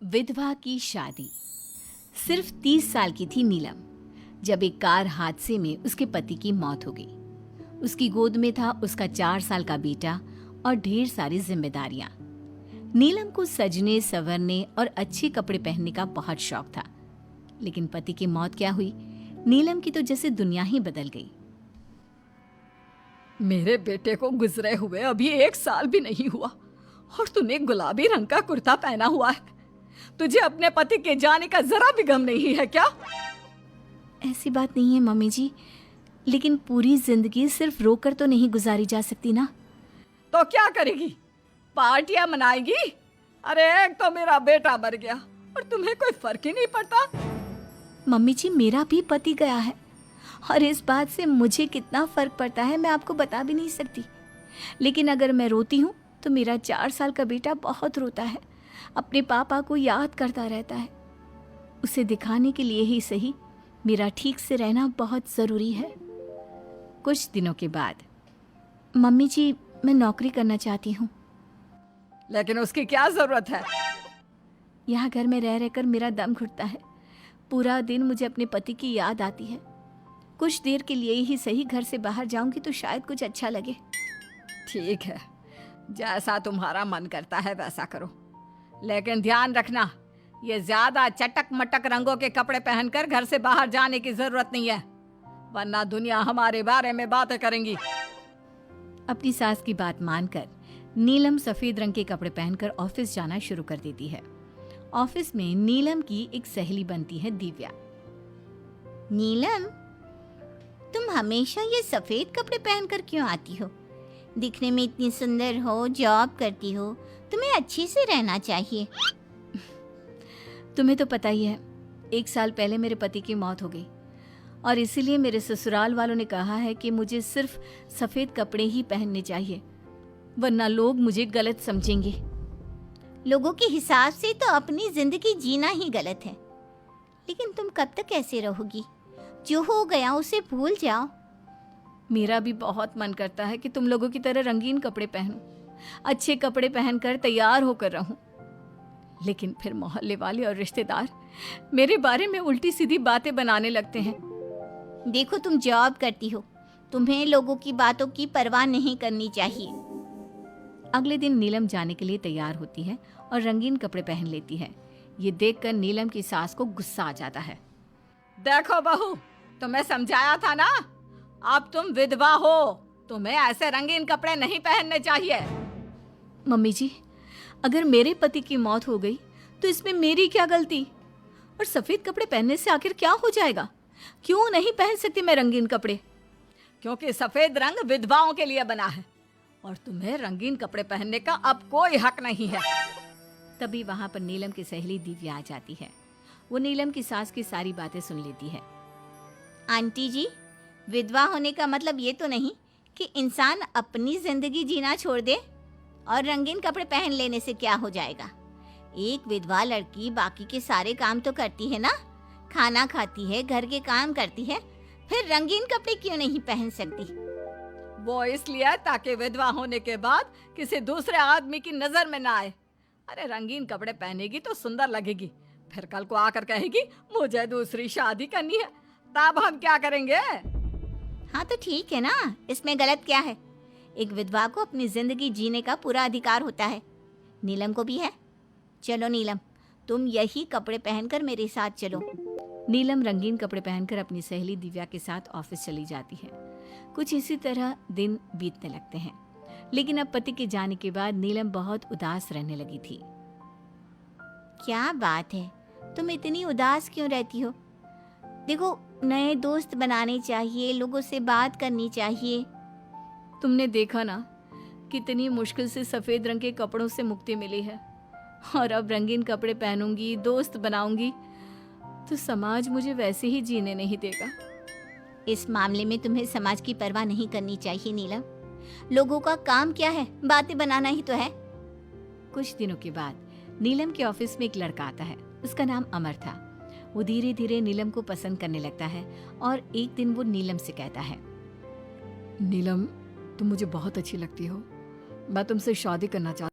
विधवा की शादी। सिर्फ 30 साल की थी नीलम जब एक कार हादसे में उसके पति की मौत हो गई। उसकी गोद में था उसका 4 साल का बेटा और ढेर सारी जिम्मेदारियां। नीलम को सजने संवरने और अच्छे कपड़े पहनने का बहुत शौक था, लेकिन पति की मौत क्या हुई, नीलम की तो जैसे दुनिया ही बदल गई। मेरे बेटे को गुजरे हुए अभी 1 साल भी नहीं हुआ और तूने गुलाबी रंग का कुर्ता पहना हुआ है। तुझे अपने पति के जाने का जरा भी गम नहीं है क्या? ऐसी बात नहीं है मम्मी जी, लेकिन पूरी जिंदगी सिर्फ रोकर तो नहीं गुजारी जा सकती ना। तो क्या करेगी? पार्टियां मनाएगी? अरे एक तो मेरा बेटा मर गया और तुम्हें कोई फर्क ही नहीं पड़ता। मम्मी जी, मेरा भी पति गया है और इस बात से मुझे कितना फर्क पड़ता है मैं आपको बता भी नहीं सकती। लेकिन अगर मैं रोती हूँ तो मेरा 4 साल का बेटा बहुत रोता है, अपने पापा को याद करता रहता है। उसे दिखाने के लिए ही सही मेरा ठीक से रहना बहुत ज़रूरी है। कुछ दिनों के बाद, मम्मी जी मैं नौकरी करना चाहती हूँ। लेकिन उसकी क्या जरूरत है? यहाँ घर में रह रहकर मेरा दम घुटता है। पूरा दिन मुझे अपने पति की याद आती है। कुछ देर के लिए ही सही घर से बाहर जाऊंगी तो शायद कुछ अच्छा लगे। ठीक है, जैसा तुम्हारा मन करता है वैसा करो, लेकिन ध्यान रखना ये ज्यादा चटक मटक रंगों के कपड़े पहनकर घर से बाहर जाने की जरूरत नहीं है, वरना दुनिया हमारे बारे में बातें करेंगी। अपनी सास की बात मानकर नीलम सफेद रंग के कपड़े पहनकर ऑफिस जाना शुरू कर देती है। ऑफिस में नीलम की एक सहेली बनती है, दिव्या। नीलम, तुम हमेशा ये सफेद कपड़े पहनकर क्यों आती हो? दिखने में इतनी सुंदर हो, जॉब करती हो, तुम्हें अच्छे से रहना चाहिए। तुम्हें तो पता ही है, 1 साल पहले मेरे पति की मौत हो गई और इसीलिए मेरे ससुराल वालों ने कहा है कि मुझे सिर्फ सफेद कपड़े ही पहनने चाहिए, वरना लोग मुझे गलत समझेंगे। लोगों के हिसाब से तो अपनी जिंदगी जीना ही गलत है, लेकिन तुम कब तक ऐसे रहोगी? जो हो गया उसे भूल जाओ। मेरा भी बहुत मन करता है कि तुम लोगों की तरह रंगीन कपड़े पहनूं, अच्छे कपड़े पहनकर तैयार होकर रहूं, लेकिन फिर मोहल्ले वाले और रिश्तेदार मेरे बारे में उल्टी सीधी बातें बनाने लगते हैं। देखो, तुम जॉब करती हो, तुम्हें लोगों की बातों की परवाह नहीं करनी चाहिए। अगले दिन नीलम जाने के लिए तैयार होती है और रंगीन कपड़े पहन लेती है। ये देखकर नीलम की सास को गुस्सा आ जाता है। देखो बहू, तुम्हें समझाया था ना, अब तुम विधवा हो, तुम्हें ऐसे रंगीन कपड़े नहीं पहनने चाहिए। मम्मी जी, अगर मेरे पति की मौत हो गई तो इसमें मेरी क्या गलती? और सफेद कपड़े पहनने से आखिर क्या हो जाएगा? क्यों नहीं पहन सकती मैं रंगीन कपड़े? क्योंकि सफेद रंग विधवाओं के लिए बना है और तुम्हें रंगीन कपड़े पहनने का अब कोई हक नहीं है। तभी वहां पर नीलम की सहेली दिव्या आ जाती है। वो नीलम की सास की सारी बातें सुन लेती है। आंटी जी, विधवा होने का मतलब ये तो नहीं कि इंसान अपनी जिंदगी जीना छोड़ दे और रंगीन कपड़े पहन लेने से क्या हो जाएगा। एक विधवा लड़की बाकी के सारे काम तो करती है ना, खाना खाती है, घर के काम करती है, फिर रंगीन कपड़े क्यों नहीं पहन सकती? वो इसलिए ताकि विधवा होने के बाद किसी दूसरे आदमी की नजर में ना आए। अरे रंगीन कपड़े पहनेगी तो सुंदर लगेगी, फिर कल को आकर कहेगी मुझे दूसरी शादी करनी है, तब हम क्या करेंगे? हाँ तो ठीक है ना, इसमें गलत क्या है? एक विधवा को अपनी जिंदगी जीने का पूरा अधिकार होता है, नीलम को भी है। चलो नीलम, तुम यही कपड़े पहनकर मेरे साथ चलो। नीलम रंगीन कपड़े पहनकर अपनी सहेली दिव्या के साथ ऑफिस चली जाती है। कुछ इसी तरह दिन बीतने लगते हैं, लेकिन अब पति के जाने के बाद नीलम बहुत उदास रहने लगी थी। क्या बात है, तुम इतनी उदास क्यों रहती हो? देखो, नए दोस्त बनाने चाहिए, लोगों से बात करनी चाहिए। तुमने देखा ना, कितनी मुश्किल से सफेद रंग के कपड़ों से मुक्ति मिली है, और अब रंगीन कपड़े पहनूंगी, दोस्त बनाऊंगी तो समाज मुझे वैसे ही जीने नहीं देगा। इस मामले में तुम्हें समाज की परवाह नहीं करनी चाहिए नीलम। लोगों का काम क्या है? बातें बनाना ही तो है। कुछ दिनों के बाद नीलम के ऑफिस में एक लड़का आता है। उसका नाम अमर था। वो धीरे धीरे नीलम को पसंद करने लगता है और एक दिन वो नीलम से कहता है, नीलम, तुम मुझे बहुत अच्छी लगती हो, मैं तुमसे शादी करना चाहता